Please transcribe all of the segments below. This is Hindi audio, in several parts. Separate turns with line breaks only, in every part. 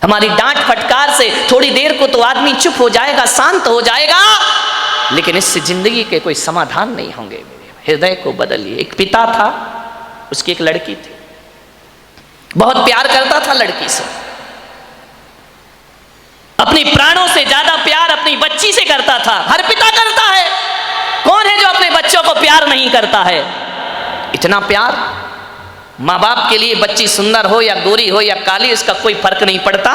हमारी डांट फटकार से थोड़ी देर को तो आदमी चुप हो जाएगा, शांत हो जाएगा, लेकिन इससे जिंदगी के कोई समाधान नहीं होंगे। हृदय को बदलिए। एक पिता था, उसकी एक लड़की थी, बहुत प्यार करता था लड़की से, अपनी प्राणों से ज्यादा प्यार अपनी बच्ची से करता था। हर पिता करता है, कौन है जो अपने बच्चों को प्यार नहीं करता है? इतना प्यार माँ बाप के लिए, बच्ची सुंदर हो या गोरी हो या काली, इसका कोई फर्क नहीं पड़ता,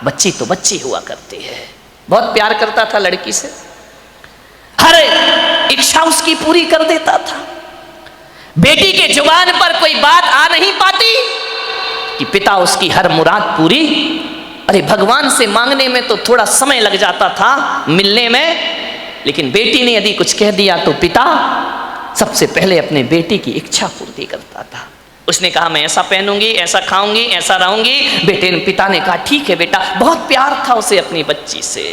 बच्ची तो बच्ची हुआ करती है। बहुत प्यार करता था लड़की से, हर इच्छा उसकी पूरी कर देता था। बेटी के जुबान पर कोई बात आ नहीं पाती कि पिता उसकी हर मुराद पूरी। अरे भगवान से मांगने में तो थोड़ा समय लग जाता था, मिलने में, लेकिन बेटी ने यदि कुछ कह दिया तो पिता सबसे पहले अपने बेटी की इच्छा पूर्ति करता था। उसने कहा मैं ऐसा पहनूंगी, ऐसा खाऊंगी, ऐसा रहूंगी। पिता ने कहा ठीक है बेटा। बहुत प्यार था उसे अपनी बच्ची से।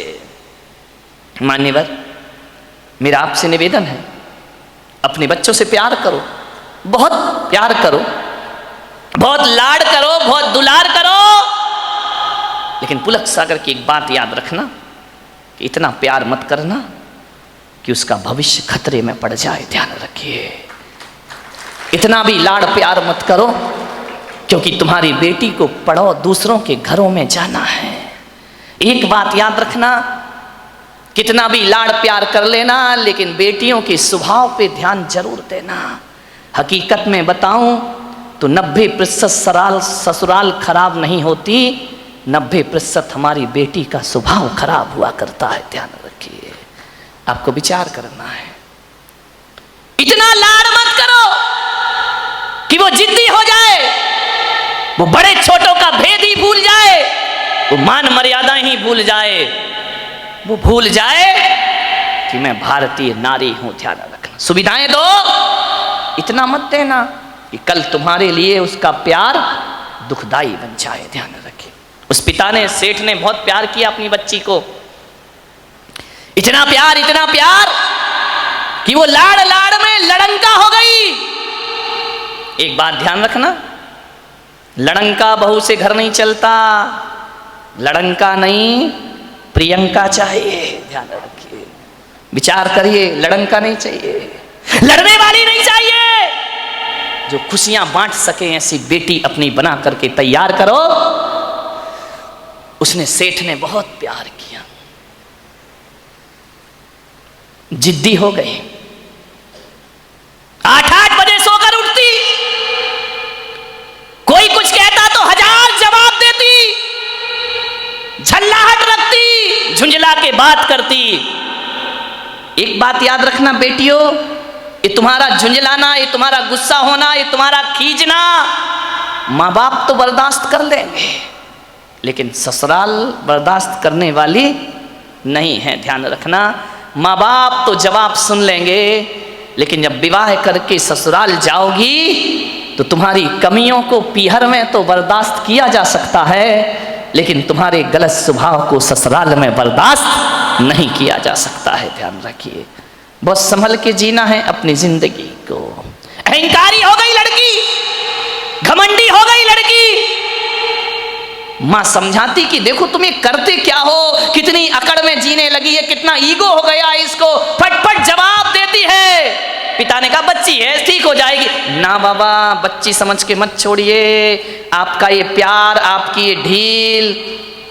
मान्यवर, मेरा आपसे निवेदन है, अपने बच्चों से प्यार करो, बहुत प्यार करो, बहुत लाड करो, बहुत दुलार करो, लेकिन पुलक सागर की एक बात याद रखना कि इतना प्यार मत करना कि उसका भविष्य खतरे में पड़ जाए। ध्यान रखिए, इतना भी लाड़ प्यार मत करो, क्योंकि तुम्हारी बेटी को पढ़ो, दूसरों के घरों में जाना है। एक बात याद रखना, कितना भी लाड़ प्यार कर लेना, लेकिन बेटियों के स्वभाव पे ध्यान जरूर देना। हकीकत में बताऊं तो 90% ससुराल खराब नहीं होती, 90% हमारी बेटी का स्वभाव खराब हुआ करता है। ध्यान रखिए, आपको विचार करना है। इतना लाड़ मत करो कि वो जिद्दी हो जाए, वो बड़े छोटों का भेद ही भूल जाए, वो मान मर्यादा ही भूल जाए, वो भूल जाए कि मैं भारतीय नारी हूं। ध्यान रखना, सुविधाएं दो, इतना मत देना कि कल तुम्हारे लिए उसका प्यार दुखदाई बन जाए। ध्यान रखिए, उस पिता ने, सेठ ने बहुत प्यार किया अपनी बच्ची को, इतना प्यार कि वो लाड़ लाड़ में लड़ंका हो गई। एक बात ध्यान रखना, लड़ंका बहू से घर नहीं चलता, लड़ंका नहीं प्रियंका चाहिए। ध्यान रखिए, विचार करिए, लड़ंका नहीं चाहिए, लड़ने वाली नहीं चाहिए, जो खुशियां बांट सके ऐसी बेटी अपनी बना करके तैयार करो। उसने, सेठ ने बहुत प्यार किया, जिद्दी हो गई, 8-8 बजे सोकर उठती, कोई कुछ कहता तो 1000 जवाब देती, झल्लाहट रखती, झुंझला के बात करती। एक बात याद रखना बेटियों, ये तुम्हारा झुंझलाना, ये तुम्हारा गुस्सा होना, ये तुम्हारा खींचना माँ बाप तो बर्दाश्त कर लेंगे, लेकिन ससुराल बर्दाश्त करने वाली नहीं है। ध्यान रखना, माँ बाप तो जवाब सुन लेंगे, लेकिन जब विवाह करके ससुराल जाओगी तो तुम्हारी कमियों को पीहर में तो बर्दाश्त किया जा सकता है, लेकिन तुम्हारे गलत स्वभाव को ससुराल में बर्दाश्त नहीं किया जा सकता है। ध्यान रखिए, बहुत संभल के जीना है अपनी जिंदगी को। अहंकारी हो गई लड़की, घमंडी हो गई लड़की, मां समझाती कि देखो तुम्हें करते क्या हो, कितनी अकड़ में जीने लगी है, कितना ईगो हो गया इसको, फटफट जवाब देती है। पिता ने कहा बच्ची है, ठीक हो जाएगी। ना बाबा, बच्ची समझ के मत छोड़िए, आपका ये प्यार, आपकी ये ढील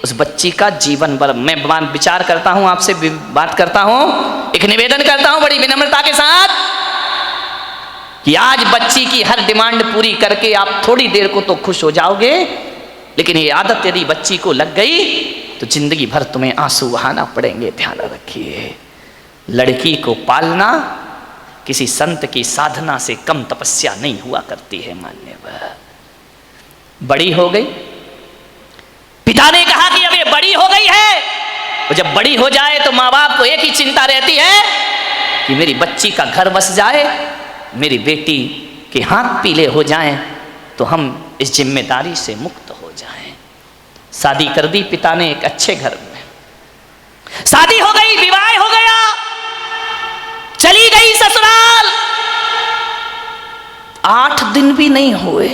उस बच्ची का जीवन भर। मैं विचार करता हूं, आपसे बात करता हूं, एक निवेदन करता हूं बड़ी विनम्रता के साथ कि आज बच्ची की हर डिमांड पूरी करके आप थोड़ी देर को तो खुश हो जाओगे, लेकिन ये आदत यदि बच्ची को लग गई तो जिंदगी भर तुम्हें आंसू बहाना पड़ेंगे। ध्यान रखिए, लड़की को पालना किसी संत की साधना से कम तपस्या नहीं हुआ करती है। मान्यवर, बड़ी हो गई, पिता ने कहा कि अब ये बड़ी हो गई है, और जब बड़ी हो जाए तो माँ बाप को एक ही चिंता रहती है कि मेरी बच्ची का घर बस जाए, मेरी बेटी के हाथ पीले हो जाएं, तो हम इस जिम्मेदारी से मुक्त हो जाएं। शादी कर दी पिता ने एक अच्छे घर में, शादी हो गई, विवाह हो गया, चली गई ससुराल। 8 दिन भी नहीं हुए,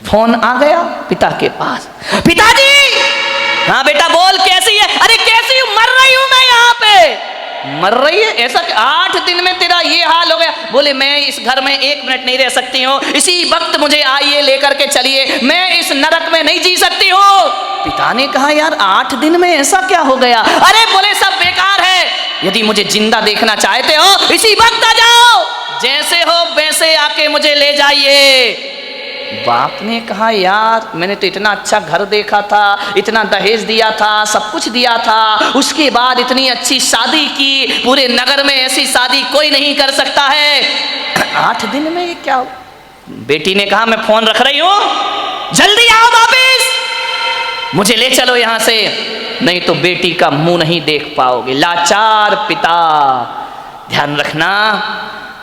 फोन आ गया पिता के पास, पिताजी। हाँ बेटा बोल, कैसी है? अरे कैसी हूं, मर रही हूं मैं यहाँ पे। मर रही है? ऐसा 8 दिन में तेरा ये हाल हो गया? बोले मैं इस घर में 1 मिनट नहीं रह सकती हूँ, इसी वक्त मुझे आइए लेकर के चलिए, मैं इस नरक में नहीं जी सकती हूँ। पिता ने कहा यार 8 दिन में ऐसा क्या हो गया? अरे बोले सब बेकार है, यदि मुझे जिंदा देखना चाहते हो इसी वक्त आ जाओ, जैसे हो वैसे आके मुझे ले जाइए। बाप ने कहा यार मैंने तो इतना अच्छा घर देखा था, इतना दहेज दिया था, सब कुछ दिया था, उसके बाद इतनी अच्छी शादी की, पूरे नगर में ऐसी शादी कोई नहीं कर सकता है, 8 दिन में ये क्या? बेटी ने कहा मैं फोन रख रही हूं, जल्दी आओ वापिस, मुझे ले चलो यहां से, नहीं तो बेटी का मुंह नहीं देख पाओगे। लाचार पिता। ध्यान रखना,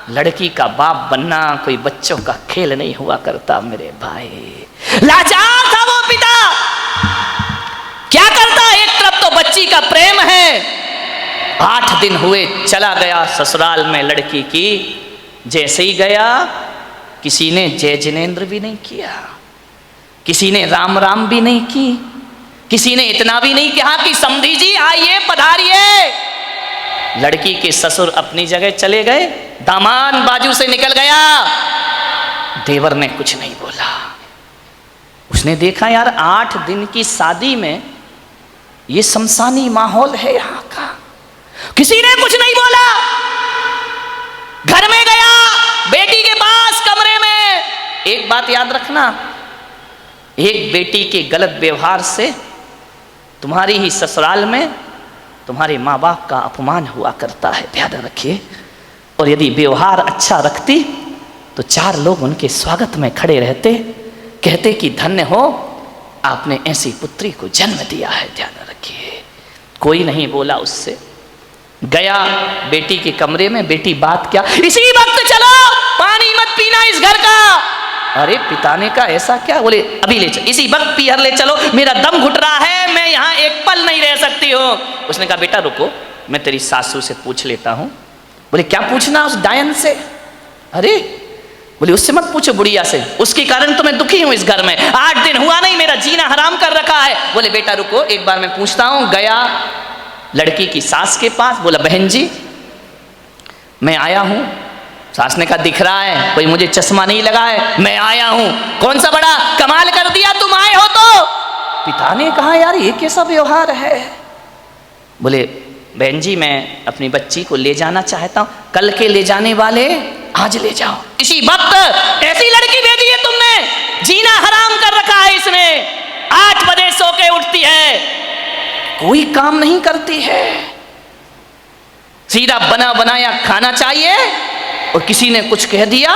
लड़की का बाप बनना कोई बच्चों का खेल नहीं हुआ करता मेरे भाई। लाचार था वो पिता, क्या करता? एक तरफ तो बच्ची का प्रेम है, 8 दिन हुए चला गया ससुराल में लड़की की। जैसे ही गया किसी ने जय जिनेन्द्र भी नहीं किया, किसी ने राम राम भी नहीं की, किसी ने इतना भी नहीं कहा कि समधी जी आइए पधारिए। लड़की के ससुर अपनी जगह चले गए, दामाद बाजू से निकल गया, देवर ने कुछ नहीं बोला। उसने देखा यार 8 दिन की शादी में ये शमशानी माहौल है यहाँ का, किसी ने कुछ नहीं बोला। घर में गया, बेटी के पास कमरे में। एक बात याद रखना, एक बेटी के गलत व्यवहार से तुम्हारी ही ससुराल में तुम्हारे माँ बाप का अपमान हुआ करता है, ध्यान रखिए। और यदि व्यवहार अच्छा रखती तो 4 लोग उनके स्वागत में खड़े रहते, कहते कि धन्य हो आपने ऐसी पुत्री को जन्म दिया है, ध्यान रखिए। कोई नहीं बोला उससे। गया बेटी के कमरे में, बेटी बात क्या? इसी वक्त चलो, पानी मत पीना इस घर का। अरे पिता ने कहा ऐसा क्या? बोले अभी ले चलो, इसी वक्त पीहर ले चलो, मेरा दम घुट रहा है, मैं यहाँ एक पल नहीं रह सकती हूँ। उसने कहा बेटा रुको, मैं तेरी सासू से पूछ लेता हूँ। बोले क्या पूछना उस डायन से? अरे बोले उससे मत पूछो, बुढ़िया से, उसके कारण तो मैं दुखी हूँ इस घर में, 8 दिन हुआ नहीं, मेरा जीना हराम कर रखा है। बोले बेटा रुको एक बार मैं पूछता हूँ। गया लड़की की सास के पास, बोला बहन जी मैं आया हूँ। सास ने कहा दिख रहा है, कोई मुझे चश्मा नहीं लगा है, मैं आया हूँ। कौन सा बड़ा कमाल कर दिया तुम आए हो तो? पिता ने कहा यार ये कैसा व्यवहार है? बोले बहन जी मैं अपनी बच्ची को ले जाना चाहता हूँ, कल के ले जाने वाले आज ले जाओ। इसी वक्त ऐसी लड़की भेजी है तुमने, जीना हराम कर रखा है इसने, 8 बजे सो के उठती है, कोई काम नहीं करती है, सीधा बना बनाया खाना चाहिए, और किसी ने कुछ कह दिया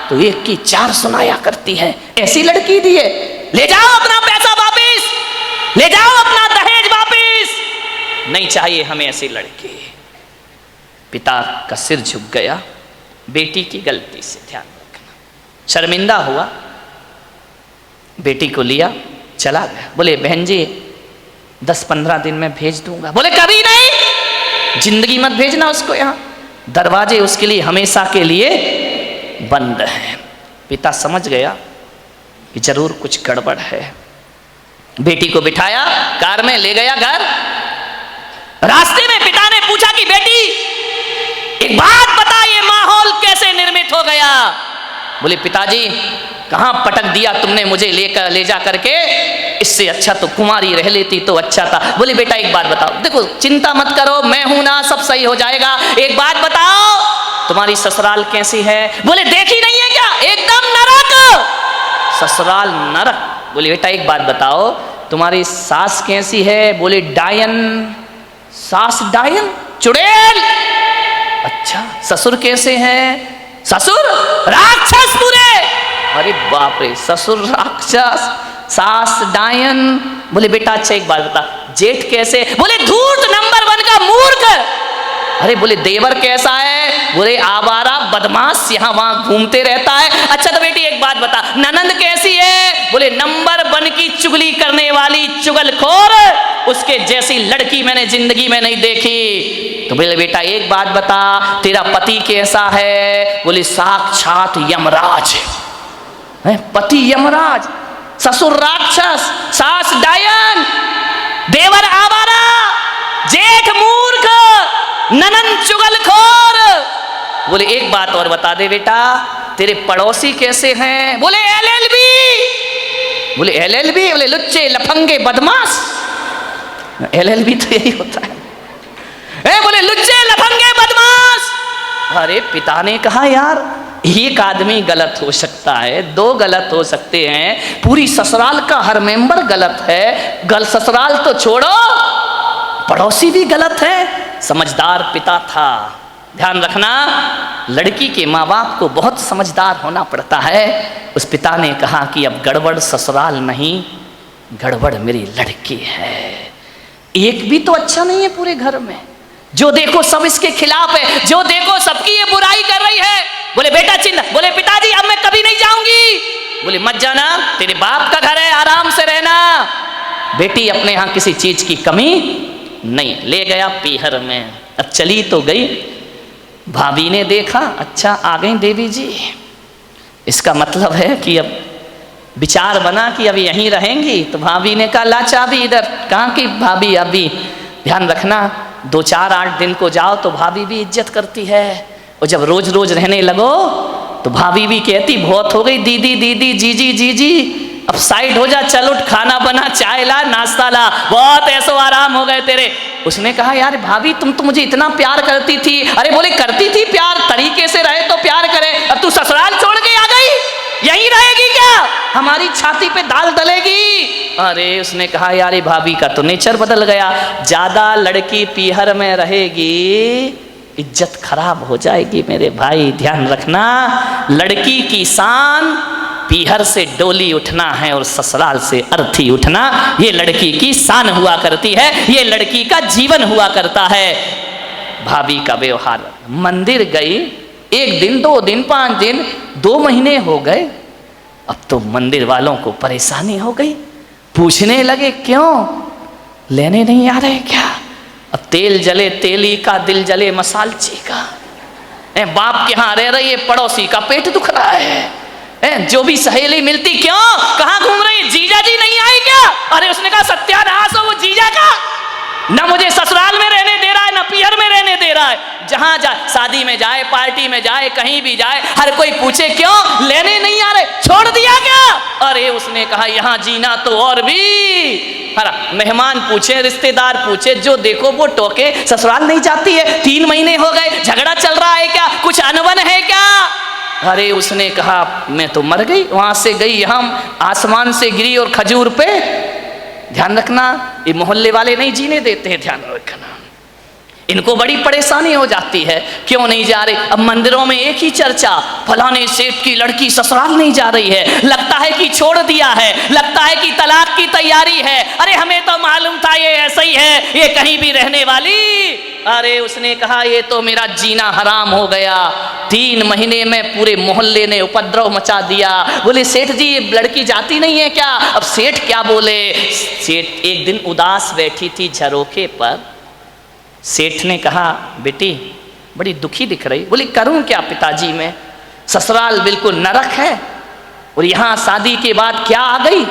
तो 1 की 4 सुनाया करती है। ऐसी लड़की दी है, ले जाओ अपना पैसा वापिस, ले जाओ अपना दहेज वापिस, नहीं चाहिए हमें ऐसी लड़की। पिता का सिर झुक गया बेटी की गलती से, ध्यान रखना। शर्मिंदा हुआ, बेटी को लिया चला गया। बोले बहन जी 10-15 दिन में भेज दूंगा। बोले कभी नहीं, जिंदगी मत भेजना उसको यहाँ, दरवाजे उसके लिए हमेशा के लिए बंद हैं। पिता समझ गया कि जरूर कुछ गड़बड़ है। बेटी को बिठाया कार में, ले गया घर। रास्ते में पिता ने पूछा कि बेटी एक बात बता, ये माहौल कैसे निर्मित हो गया? बोले पिताजी कहां पटक दिया तुमने मुझे ले जा करके, इससे अच्छा तो कुमारी रह लेती तो अच्छा था। बोले बेटा एक बात बताओ, देखो चिंता मत करो, मैं हूं ना, सब सही हो जाएगा। एक बात बताओ तुम्हारी ससुराल कैसी है? बोले देखी नहीं है क्या, एकदम नरक, ससुराल नरक। बोले बेटा एक बात बताओ तुम्हारी सास कैसी है? बोले डायन। सास डायन, चुड़ैल। अच्छा ससुर कैसे हैं? ससुर राक्षस पूरे। अरे बाप रे, ससुर राक्षस, सास डायन। बोले बेटा अच्छा एक बात बता, जेठ कैसे? बोले धूर्त नंबर 1 का मूर्ख। अरे बोले देवर कैसा है? बोले आवारा बदमाश, यहाँ वहां घूमते रहता है। अच्छा तो बेटी एक बात बता, ननंद कैसी है? बोले नंबर 1 की चुगली करने वाली चुगलखोर, उसके जैसी लड़की मैंने जिंदगी में नहीं देखी। तो बोले बेटा एक बात बता, तेरा पति कैसा है? बोले साक्षात यमराज है, पति यमराज। ससुर राक्षस, सास डायन, देवर आवारा, जेठ मूर्ख, ननंद चुगलखोर। बोले एक बात और बता दे बेटा, तेरे पड़ोसी कैसे हैं? बोले LLB। बोले LLB? बोले लुच्चे लफंगे बदमाश। LLB तो यही होता है। बोले लुच्चे लफंगे बदमाश। अरे पिता ने कहा यार एक आदमी गलत हो सकता है, दो गलत हो सकते हैं, पूरी ससुराल का हर मेंबर गलत है। ससुराल तो छोड़ो, पड़ोसी भी गलत है। समझदार पिता था। ध्यान रखना, लड़की के माँ बाप को बहुत समझदार होना पड़ता है। उस पिता ने कहा कि अब गड़बड़ ससुराल नहीं, गड़बड़ मेरी लड़की है। एक भी तो अच्छा नहीं है पूरे घर में, जो देखो सब इसके खिलाफ है, जो देखो सबकी ये बुराई कर रही है। बोले बेटा चिन्ह, बोले पिताजी अब मैं कभी नहीं जाऊंगी। बोले मत जाना, तेरे बाप का घर है, आराम से रहना। बेटी अपने यहाँ किसी चीज की कमी नहीं। ले गया पीहर में। अब चली तो गई, भाभी ने देखा अच्छा आ गई देवी जी, इसका मतलब है कि अब विचार बना कि अब यहीं रहेंगी। तो भाभी ने कहा ला चाबी इधर। कहाँ की भाभी? अभी ध्यान रखना 2-4-8 दिन को जाओ तो भाभी भी इज्जत करती है, और जब रोज रोज रहने लगो तो भाभी भी कहती बहुत हो गई दीदी दीदी, जीजी जीजी, अब साइड हो जा, चल उठ, खाना बना, चाय ला, नाश्ता ला, बहुत ऐसो आराम हो गए तेरे। उसने कहा यार भाभी तुम तो मुझे इतना प्यार करती थी। अरे बोले करती थी प्यार, तरीके से रहे तो प्यार करे। अब तू ससुराल छोड़ के आ गई, यहीं रहेगी क्या? हमारी छाती पे दाल डलेगी। अरे उसने कहा यार भाभी का तो नेचर बदल गया, ज्यादा लड़की पीहर में रहेगी इज्जत खराब हो जाएगी मेरे भाई। ध्यान रखना, लड़की की शान पीहर से डोली उठना है और ससुराल से अर्थी उठना, ये लड़की की शान हुआ करती है, ये लड़की का जीवन हुआ करता है। भाभी का व्यवहार, मंदिर गई 1 दिन 2 दिन 5 दिन 2 महीने हो गए, अब तो मंदिर वालों को परेशानी हो गई। पूछने लगे क्यों, लेने नहीं आ रहे क्या? अब तेल जले तेली का, दिल जले मसालची का। बाप के यहाँ रह रही है, पड़ोसी का पेट दुख रहा है। जो भी सहेली मिलती, क्यों कहाँ घूम रही, जीजा जी नहीं आए क्या? अरे उसने कहा सत्यानाश हो वो जीजा का, ना मुझे ससुराल में रहने दे रहा है, ना पीहर में रहने दे रहा है। जहां जाए, शादी में जाए, पार्टी में जाए, कहीं भी जाए, हर कोई पूछे क्यों लेने नहीं आ रहे, छोड़ दिया क्या? अरे उसने कहा यहाँ जीना तो और भी। हरा मेहमान पूछे, रिश्तेदार पूछे, जो देखो वो टोके, ससुराल नहीं जाती है, 3 महीने हो गए, झगड़ा चल रहा है क्या, कुछ अनबन है क्या? अरे उसने कहा मैं तो मर गई, वहां से गई, हम आसमान से गिरी और खजूर पे। ध्यान रखना, ये मोहल्ले वाले नहीं जीने देते हैं, ध्यान रखना, इनको बड़ी परेशानी हो जाती है, क्यों नहीं जा रहे। अब मंदिरों में एक ही चर्चा, फलाने सेठ की लड़की ससुराल नहीं जा रही है, लगता है कि छोड़ दिया है, लगता है कि तलाक की तैयारी है। अरे हमें तो मालूम था ये ऐसा ही है, ये कहीं भी रहने वाली। अरे उसने कहा ये तो मेरा जीना हराम हो गया, 3 महीने में पूरे मोहल्ले ने उपद्रव मचा दिया। बोले सेठ जी ये लड़की जाती नहीं है क्या? अब सेठ क्या बोले, सेठ एक दिन उदास बैठी थी झरोखे पर, सेठ ने कहा बेटी बड़ी दुखी दिख रही। बोली करूं क्या पिताजी, मैं ससुराल बिल्कुल नरक है, और यहाँ शादी के बाद क्या आ गई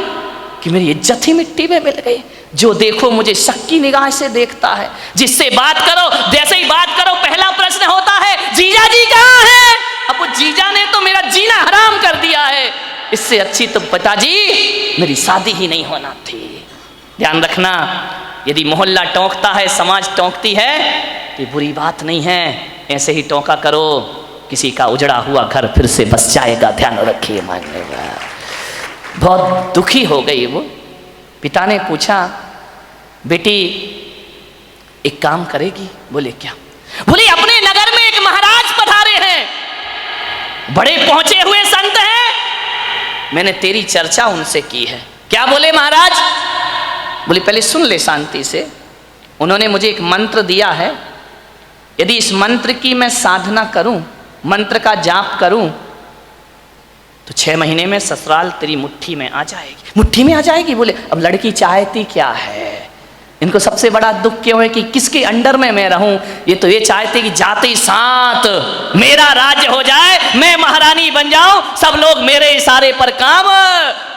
कि मेरी इज्जत ही मिट्टी में मिल गई। जो देखो मुझे शक की निगाह से देखता है, जिससे बात करो, जैसे ही बात करो पहला प्रश्न होता है जीजा जी कहाँ है? अब वो जीजा ने तो मेरा जीना हराम कर दिया है, इससे अच्छी तो पिताजी मेरी शादी ही नहीं होना थी। ध्यान रखना, यदि मोहल्ला टोंकता है, समाज टोंकती है, तो बुरी बात नहीं है, ऐसे ही टोंका करो, किसी का उजड़ा हुआ घर फिर से बस जाएगा। ध्यान रखिए, मान्यवर। बहुत दुखी हो गई वो। पिता ने पूछा बेटी एक काम करेगी? बोले क्या? बोले अपने नगर में एक महाराज पधारे हैं, बड़े पहुंचे हुए संत हैं, मैंने तेरी चर्चा उनसे की है। क्या बोले महाराज? बोले पहले सुन ले शांति से। उन्होंने मुझे एक मंत्र दिया है, यदि इस मंत्र की मैं साधना करूं, मंत्र का जाप करूं, तो 6 महीने में ससुराल तेरी मुट्ठी में आ जाएगी। मुट्ठी में आ जाएगी? बोले अब लड़की चाहती क्या है? इनको सबसे बड़ा दुख क्यों है कि किसके अंडर में मैं रहूं। ये तो ये चाहते कि जाते ही साथ मेरा राज्य हो जाए, मैं महारानी बन जाऊं, सब लोग मेरे इशारे पर काम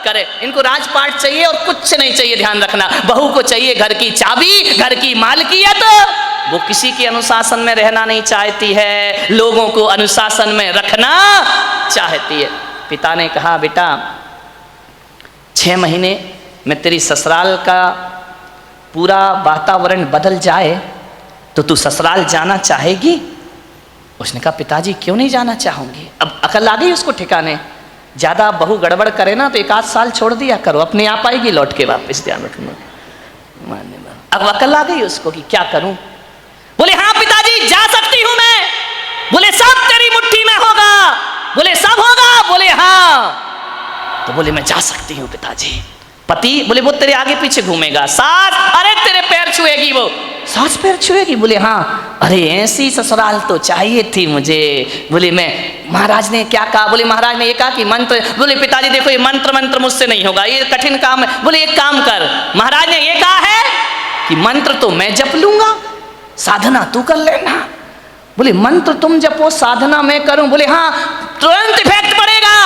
करे। इनको राजपाट चाहिए और कुछ नहीं चाहिए। ध्यान रखना, बहू को चाहिए घर की चाबी, घर की मालकियत। वो किसी के अनुशासन में रहना नहीं चाहती है, लोगों को अनुशासन में रखना चाहती है। पिता ने कहा, बेटा 6 महीने में तेरी ससुराल का पूरा वातावरण बदल जाए तो तू ससुराल जाना चाहेगी? उसने कहा, पिताजी क्यों नहीं जाना चाहूंगी। अब अकल आ गई उसको ठिकाने। ज्यादा बहू गड़बड़ करे ना तो 1 आध साल छोड़ दिया करो, अपने आप आएगी लौट के वापस। ध्यान रखना। अब अकल आ गई उसको कि क्या करूं। बोले, हाँ पिताजी जा सकती हूं मैं। बोले, सब तेरी मुट्ठी में होगा। बोले, सब होगा। बोले, हाँ। तो बोले, मैं जा सकती हूं पिताजी। पति बोले, वो तेरे आगे पीछे घूमेगा। सास, अरे तेरे पैर छुएगी वो। सास पैर छुएगी? बोले, हाँ। अरे ऐसी ससुराल तो चाहिए थी मुझे। बोले, मैं महाराज ने क्या कहा? बोले, महाराज ने ये कहा कि मंत्र। बोले, पिताजी देखो ये मंत्र मुझसे नहीं होगा, ये कठिन काम है। बोले, एक काम कर, महाराज ने ये कहा है कि मंत्र तो मैं जप लूंगा, साधना तू कर लेना। बोले, मंत्र तुम जपो, साधना मैं करूं? बोले, हाँ, तुरंत इफेक्ट पड़ेगा।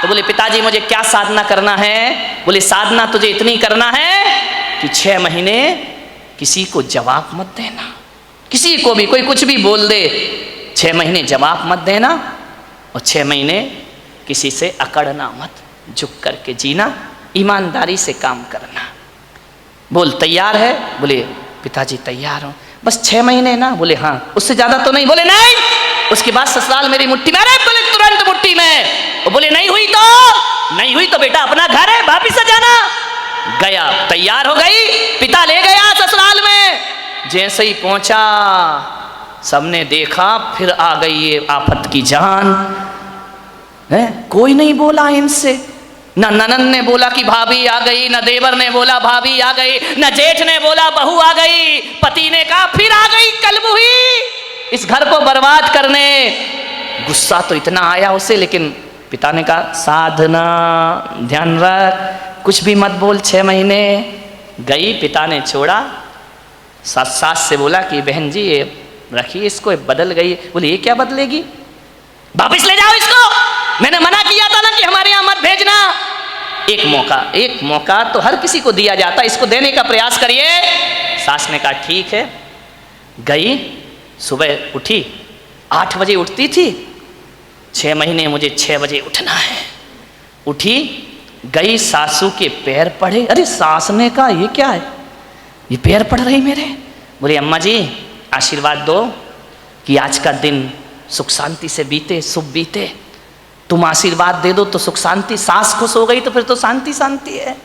तो बोले, पिताजी मुझे क्या साधना करना है? बोले, साधना तुझे इतनी करना है कि 6 महीने किसी को जवाब मत देना। किसी को भी कोई कुछ भी बोल दे, 6 महीने जवाब मत देना, और 6 महीने किसी से अकड़ना मत, झुक करके जीना, ईमानदारी से काम करना। बोल, तैयार है? बोले, पिताजी तैयार हूं, बस 6 महीने ना। बोले, हाँ। उससे ज्यादा तो नहीं? बोले, नहीं। उसके बाद ससुराल मेरी मुट्ठी में। अरे बोले, तुरंत मुट्ठी में। वो बोले, नहीं हुई तो बेटा अपना घर है, वापिस आ जाना। गया, तैयार हो गई, पिता ले गया ससुराल में। जैसे ही पहुंचा, सबने देखा, फिर आ गई ये आफत की जान है। कोई नहीं बोला इनसे, न ननन ने बोला कि भाभी आ गई, न देवर ने बोला भाभी आ गई, न जेठ ने बोला बहू आ गई। पति ने कहा, फिर आ गई कलमुही इस घर को बर्बाद करने। गुस्सा तो इतना आया उसे, लेकिन पिता ने कहा, साधना, ध्यान रख, कुछ भी मत बोल। 6 महीने गई, पिता ने छोड़ा। सास से बोला कि बहन जी ये रखिए इसको, बदल गई। बोले, ये क्या बदलेगी, वापिस ले जाओ इसको, मैंने मना किया था ना कि हमारे यहाँ मत भेजना। एक मौका तो हर किसी को दिया जाता, इसको देने का प्रयास करिए। सास ने कहा, ठीक है। गई, सुबह उठी, 8 बजे उठती थी। 6 महीने मुझे 6 बजे उठना है। उठी, गई, सासू के पैर पड़े। अरे सास ने कहा, ये क्या है, ये पैर पड़ रही मेरे। बोले, अम्मा जी आशीर्वाद दो कि आज का दिन सुख शांति से बीते, शुभ बीते। तुम आशीर्वाद दे दो तो सुख शांति। सास खुश हो गई तो फिर तो शांति शांति है।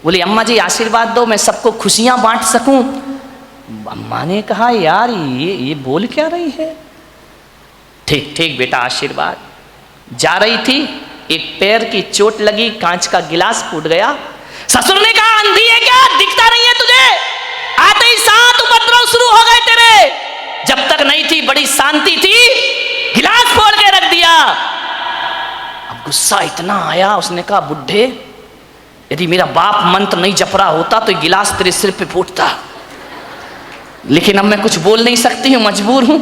बोले, अम्मा जी आशीर्वाद दो, मैं सबको खुशियां बांट सकूं। अम्मा ने कहा, यार ये बोल क्या रही है। ठीक ठीक बेटा, आशीर्वाद। जा रही थी, एक पैर की चोट लगी, कांच का गिलास फूट गया। ससुर ने कहा, अंधी है क्या, दिखता नहीं है तुझे? आते ही 7 उपद्रव शुरू हो गए तेरे। जब तक नहीं थी बड़ी शांति थी, गिलास फोड़ के रख दिया। अब गुस्सा इतना आया, उसने कहा, बुढ़े यदि मेरा बाप मंत्र नहीं जप रहा होता तो गिलास तेरे सिर पे फूटता, लेकिन अब मैं कुछ बोल नहीं सकती हूं, मजबूर हूं।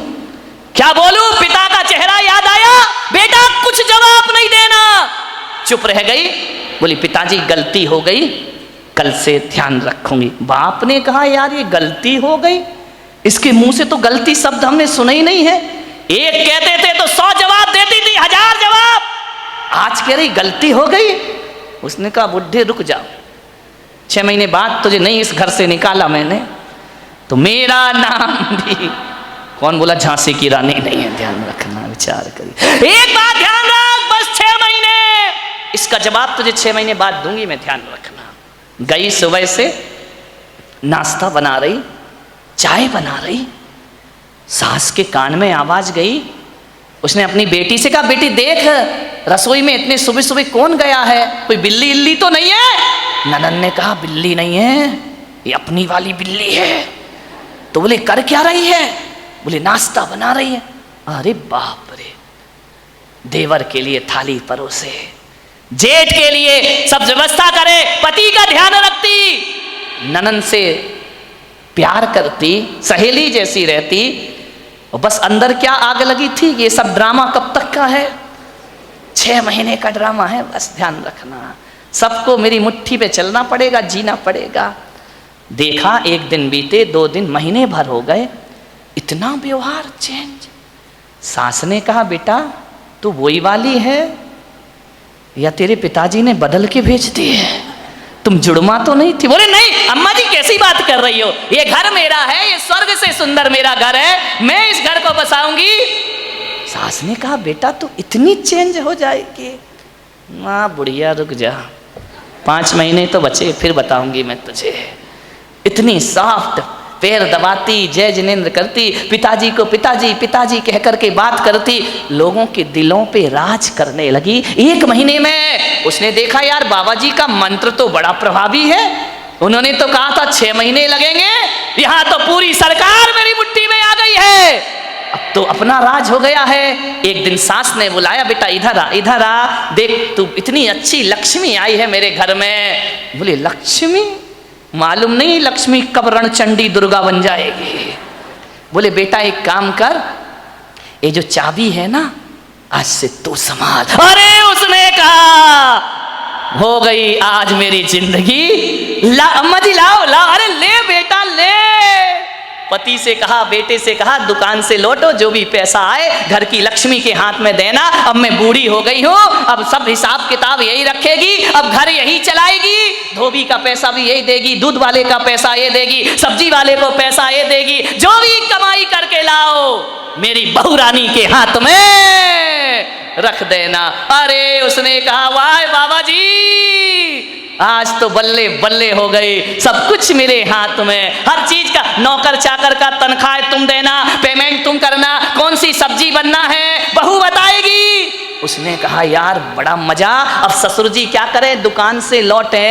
क्या बोलूं? पिता का चेहरा याद आया। बेटा कुछ जवाब नहीं देना। चुप रह गई। बोली, पिताजी गलती हो गई, कल से ध्यान रखूंगी। बाप ने कहा, यार ये गलती हो गई, इसके मुंह से तो गलती शब्द हमने सुना ही नहीं है। एक कहते थे तो 100 जवाब देती थी, 1000 जवाब। आज कह रही गलती हो गई। उसने कहा, बुढ़े रुक जाओ, 6 महीने बाद तुझे नहीं इस घर से निकाला मैंने तो मेरा नाम भी, कौन बोला झांसी की रानी नहीं है। ध्यान रखना, विचार करिए। एक बात ध्यान रख, बस 6 महीने, इसका जवाब तुझे 6 महीने बाद दूंगी मैं, ध्यान रखना। गई, सुबह से नाश्ता बना रही, चाय बना रही। सास के कान में आवाज गई। उसने अपनी बेटी से कहा, बेटी देख रसोई में इतने सुबह सुबह कौन गया है, कोई बिल्ली इल्ली तो नहीं है? ननन ने कहा, बिल्ली नहीं है, ये अपनी वाली बिल्ली है। तो बोले, कर क्या रही है? बोले, नाश्ता बना रही है। अरे बाप रे, देवर के लिए थाली परोसे, जेठ के लिए सब व्यवस्था करे, पति का ध्यान रखती। ननन से प्यार करती, सहेली जैसी रहती, और बस अंदर क्या आग लगी थी, ये सब ड्रामा कब तक का है, 6 महीने का ड्रामा है, बस ध्यान रखना, सबको मेरी मुट्ठी पे चलना पड़ेगा, जीना पड़ेगा। देखा 1 दिन बीते, 2 दिन, महीने भर हो गए, इतना व्यवहार चेंज। सास ने कहा बेटा तू वही वाली है या तेरे पिताजी ने बदल के भेज दी है, तुम जुड़मा तो नहीं थी। बोले नहीं अम्मा जी कैसी बात कर रही हो, ये घर मेरा है, ये स्वर्ग से सुंदर मेरा घर है, मैं इस घर को बसाऊंगी। सास ने कहा बेटा तू इतनी चेंज हो जाएगी। माँ बुढ़िया रुक जा, 5 महीने तो बचे, फिर बताऊंगी मैं तुझे। इतनी सॉफ्ट, पैर दबाती, जय जिनेंद्र करती, पिताजी को पिताजी पिताजी कह करके बात करती, लोगों के दिलों पे राज करने लगी। 1 महीने में उसने देखा यार बाबा जी का मंत्र तो बड़ा प्रभावी है, उन्होंने तो कहा था 6 महीने लगेंगे, यहाँ तो पूरी सरकार मेरी मुट्ठी में आ गई है, अब तो अपना राज हो गया है। एक दिन सास ने बुलाया बेटा इधर आ, देख तू इतनी अच्छी लक्ष्मी आई है मेरे घर में। बोले लक्ष्मी, मालूम नहीं लक्ष्मी कब रणचंडी दुर्गा बन जाएगी। बोले बेटा एक काम कर, ये जो चाबी है ना आज से तू संभाल। अरे उसने कहा हो गई आज मेरी जिंदगी, अम्मा जी लाओ, अरे ले बेटा ले। पति से कहा, बेटे से कहा दुकान से लौटो, जो भी पैसा आए घर की लक्ष्मी के हाथ में देना, अब मैं बूढ़ी हो गई हूँ, अब सब हिसाब किताब यही रखेगी, अब घर यही चलाएगी, धोबी का पैसा भी यही देगी, दूध वाले का पैसा ये देगी, सब्जी वाले को पैसा ये देगी, जो भी कमाई करके लाओ मेरी बहू रानी के हाथ में रख देना। अरे उसने कहा वाह बाबा जी आज तो बल्ले बल्ले हो गई, सब कुछ मेरे हाथ में, हर चीज का, नौकर चाकर का तनख्वाह तुम देना, पेमेंट तुम करना, कौन सी सब्जी बनना है बहू बताएगी। उसने कहा यार बड़ा मजा। अब ससुर जी क्या करें, दुकान से लौटे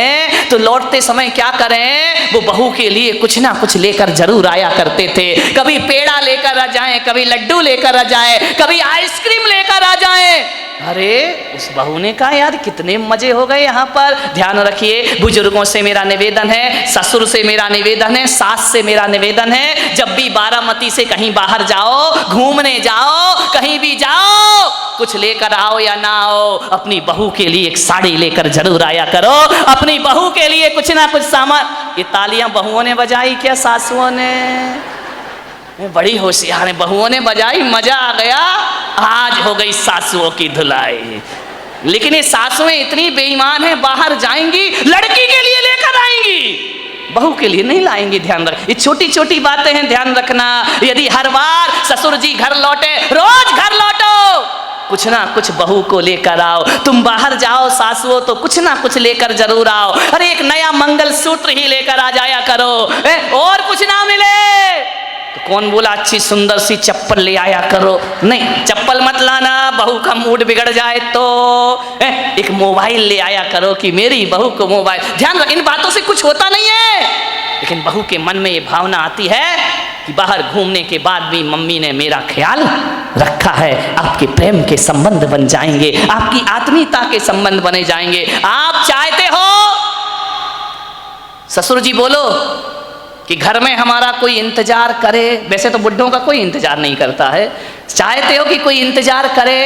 तो लौटते समय क्या करें, वो बहू के लिए कुछ ना कुछ लेकर जरूर आया करते थे। कभी पेड़ा लेकर आ जाए, कभी लड्डू लेकर आ जाए, कभी आइसक्रीम लेकर आ जाए। अरे उस बहू ने कहा यार कितने मजे हो गए यहाँ पर। ध्यान रखिए, बुजुर्गों से मेरा निवेदन है, ससुर से मेरा निवेदन है, सास से मेरा निवेदन है, जब भी बारामती से कहीं बाहर जाओ, घूमने जाओ, कहीं भी जाओ, कुछ लेकर आओ या ना आओ, अपनी बहू के लिए एक साड़ी लेकर जरूर आया करो, अपनी बहू के लिए कुछ ना कुछ सामान। ये तालियां बहुओं ने बजाई क्या सासुओं ने? बड़ी होशियार है, बहुओं ने बजाई, मजा आ गया। आज हो गई सासुओं की धुलाई। लेकिन ये सासुएं इतनी बेईमान है, बाहर जाएंगी लड़की के लिए लेकर आएंगी, बहू के लिए नहीं लाएंगी। ध्यान रख, ये छोटी छोटी बातें हैं, ध्यान रखना। यदि हर बार ससुर जी घर लौटे, रोज घर लौटो, कुछ ना कुछ बहू को लेकर आओ। तुम बाहर जाओ सासुओं तो कुछ ना कुछ लेकर जरूर आओ। अरे एक नया मंगल सूत्र ही लेकर आ जाया करो, और कुछ ना मिले तो कौन बोला अच्छी सुंदर सी चप्पल ले आया करो, नहीं चप्पल मत लाना, बहू का मूड बिगड़ जाए तो। एक मोबाइल ले आया करो कि मेरी बहू को मोबाइल। ध्यान रख, इन बातों से कुछ होता नहीं है, लेकिन बहू के मन में ये भावना आती है कि बाहर घूमने के बाद भी मम्मी ने मेरा ख्याल रखा है। आपके प्रेम के संबंध बन जाएंगे, आपकी आत्मीयता के संबंध बने जाएंगे। आप चाहते हो ससुर जी बोलो कि घर में हमारा कोई इंतजार करे, वैसे तो बुड्ढों का कोई इंतजार नहीं करता है, चाहते हो कि कोई इंतजार करे।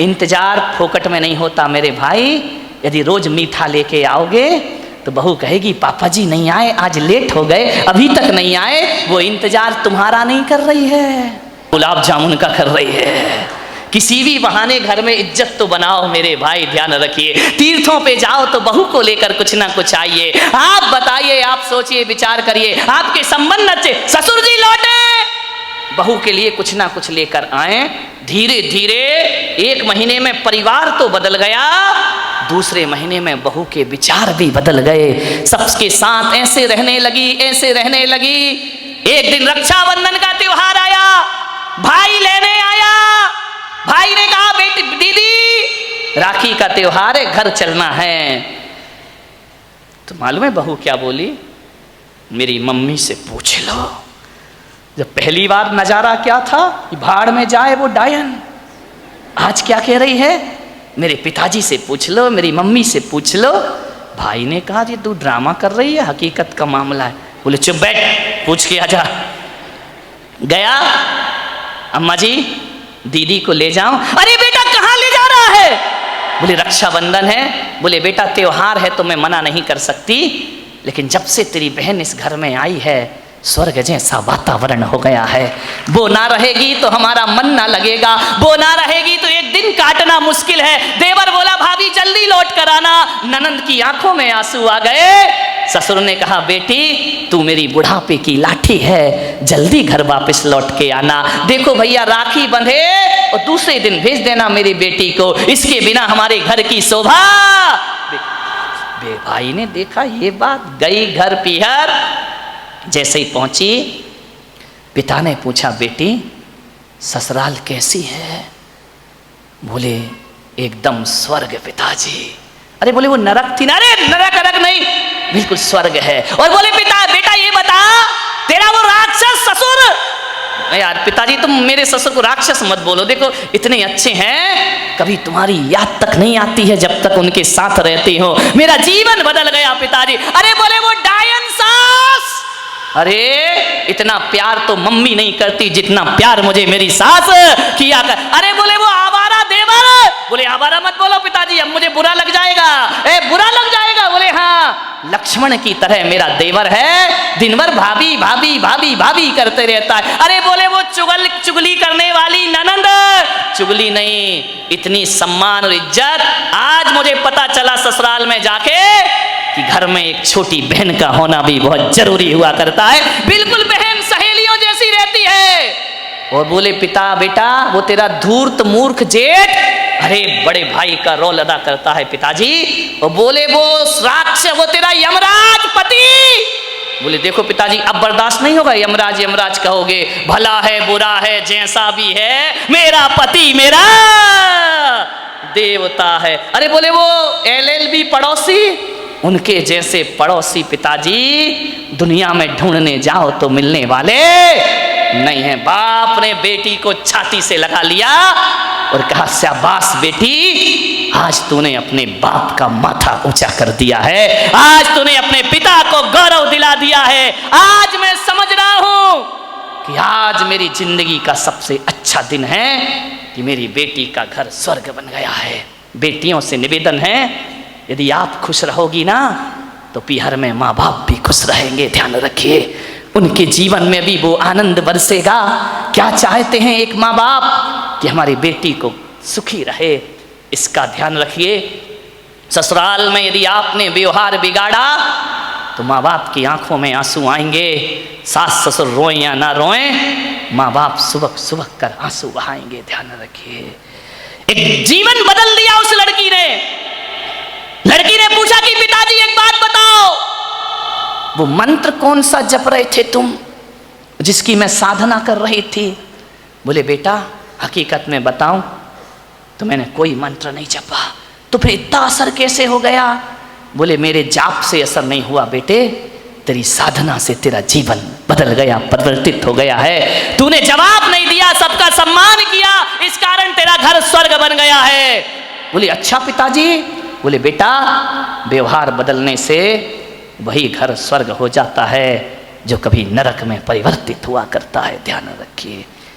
इंतजार फोकट में नहीं होता मेरे भाई। यदि रोज मीठा लेके आओगे तो बहू कहेगी पापा जी नहीं आए, आज लेट हो गए, अभी तक नहीं आए। वो इंतजार तुम्हारा नहीं कर रही है, गुलाब जामुन का कर रही है। किसी भी बहाने घर में इज्जत तो बनाओ मेरे भाई, ध्यान रखिए। तीर्थों पे जाओ तो बहू को लेकर कुछ ना कुछ आइए। आप बताइए, आप सोचिए, विचार करिए, आपके संबंध अच्छे, ससुर जी लौटे, बहू के लिए कुछ ना कुछ लेकर आए। धीरे धीरे 1 महीने में परिवार तो बदल गया, दूसरे महीने में बहू के विचार भी बदल गए। सबके साथ ऐसे रहने लगी, ऐसे रहने लगी। एक दिन रक्षाबंधन का त्योहार आया, भाई लेने आया। भाई ने कहा बेटी दीदी राखी का त्योहार है, घर चलना है। तो मालूम है बहू क्या बोली? मेरी मम्मी से पूछ लो। जब पहली बार नजारा क्या था, भाड़ में जाए वो डायन, आज क्या कह रही है? मेरे पिताजी से पूछ लो, मेरी मम्मी से पूछ लो। भाई ने कहा ये तू ड्रामा कर रही है, हकीकत का मामला है। बोले चुप बैठ, पूछ के आजा। गया, अम्मा जी दीदी को ले जाऊं। अरे बेटा कहाँ ले जा रहा है? बोले रक्षाबंधन है। बोले बेटा त्योहार है तो मैं मना नहीं कर सकती, लेकिन जब से तेरी बहन इस घर में आई है स्वर्ग जैसा वातावरण हो गया है। वो ना रहेगी तो हमारा मन ना लगेगा, वो ना रहेगी तो एक दिन काटना मुश्किल है। देवर बोला भाभी जल्दी लौट कर आना। ननंद की आंखों में आंसू आ गए। ससुर ने कहा बेटी तू मेरी बुढ़ापे की लाठी है, जल्दी घर वापस लौट के आना। देखो भैया राखी बंधे और दूसरे दिन भेज देना मेरी बेटी को, इसके बिना हमारे घर की शोभा। भाई ने देखा ये बात, गई घर पीहर। जैसे ही पहुंची पिता ने पूछा बेटी ससुराल कैसी है? बोले एकदम स्वर्ग पिताजी। अरे बोले वो नरक थी ना? अरे नरक नरक नहीं, बिल्कुल स्वर्ग है। और बोले पिता बेटा ये बता तेरा वो राक्षस ससुर। यार पिताजी तुम मेरे ससुर को राक्षस मत बोलो, देखो इतने अच्छे हैं, कभी तुम्हारी याद तक नहीं आती है जब तक उनके साथ रहती हो। मेरा जीवन बदल गया पिताजी। अरे बोले वो डायन सास। अरे इतना प्यार तो मम्मी नहीं करती जितना प्यार मुझे मेरी सास किया कर। अरे बोले वो आवारा देवर। बोले आवारा मत बोलो पिताजी, अब मुझे बुरा लग जाएगा। बुरा लग जाएगा? बोले हाँ लक्ष्मण की तरह मेरा देवर है, दिन भर भाभी भाभी भाभी भाभी करते रहता है। अरे बोले वो चुगली करने वाली ननंद। चुगली नहीं, इतनी सम्मान और इज्जत आज मुझे पता चला ससुराल में जाके कि घर में एक छोटी बहन का होना भी बहुत जरूरी हुआ करता है। बिल्कुल बहन सहेलियों जैसी रहती है। और बोले पिता बेटा वो तेरा धूर्त मूर्ख जेठ अरे बड़े भाई का रोल अदा करता है पिताजी। और बोले वो राक्षस वो तेरा यमराज पति। बोले देखो पिताजी अब बर्दाश्त नहीं होगा, यमराज यमराज कहोगे, भला है बुरा है जैसा भी है मेरा पति मेरा देवता है। अरे बोले वो LLB पड़ोसी, उनके जैसे पड़ोसी पिताजी दुनिया में ढूंढने जाओ तो मिलने वाले नहीं है। बाप ने बेटी को छाती से लगा लिया और कहा शाबाश बेटी, आज तूने अपने बाप का माथा ऊंचा कर दिया है, आज तूने अपने पिता को गौरव दिला दिया है। आज मैं समझ रहा हूं कि आज मेरी जिंदगी का सबसे अच्छा दिन है कि मेरी बेटी का घर स्वर्ग बन गया है। बेटियों से निवेदन है यदि आप खुश रहोगी ना तो पीहर में माँ बाप भी खुश रहेंगे। ध्यान रखिए उनके जीवन में भी वो आनंद बरसेगा। क्या चाहते हैं एक माँ बाप कि हमारी बेटी को सुखी रहे, इसका ध्यान रखिए। ससुराल में यदि आपने व्यवहार बिगाड़ा तो माँ बाप की आंखों में आंसू आएंगे। सास ससुर रोएं या ना रोएं, माँ बाप सुबह सुबह कर आंसू बहाएंगे। ध्यान रखिए। एक जीवन बदल दिया उस लड़की ने। लड़की ने पूछा कि पिताजी एक बात बताओ, वो मंत्र कौन सा जप रहे थे तुम जिसकी मैं साधना कर रही थी? बोले बेटा हकीकत में बताऊं तो मैंने कोई मंत्र नहीं जपा। तो फिर इतना असर कैसे हो गया? बोले मेरे जाप से असर नहीं हुआ बेटे, तेरी साधना से तेरा जीवन बदल गया, परिवर्तित हो गया है। तूने जवाब नहीं दिया, सबका सम्मान किया, इस कारण तेरा घर स्वर्ग बन गया है। बोले अच्छा पिताजी। बोले बेटा व्यवहार बदलने से वही घर स्वर्ग हो जाता है जो कभी नरक में परिवर्तित हुआ करता है। ध्यान रखिए।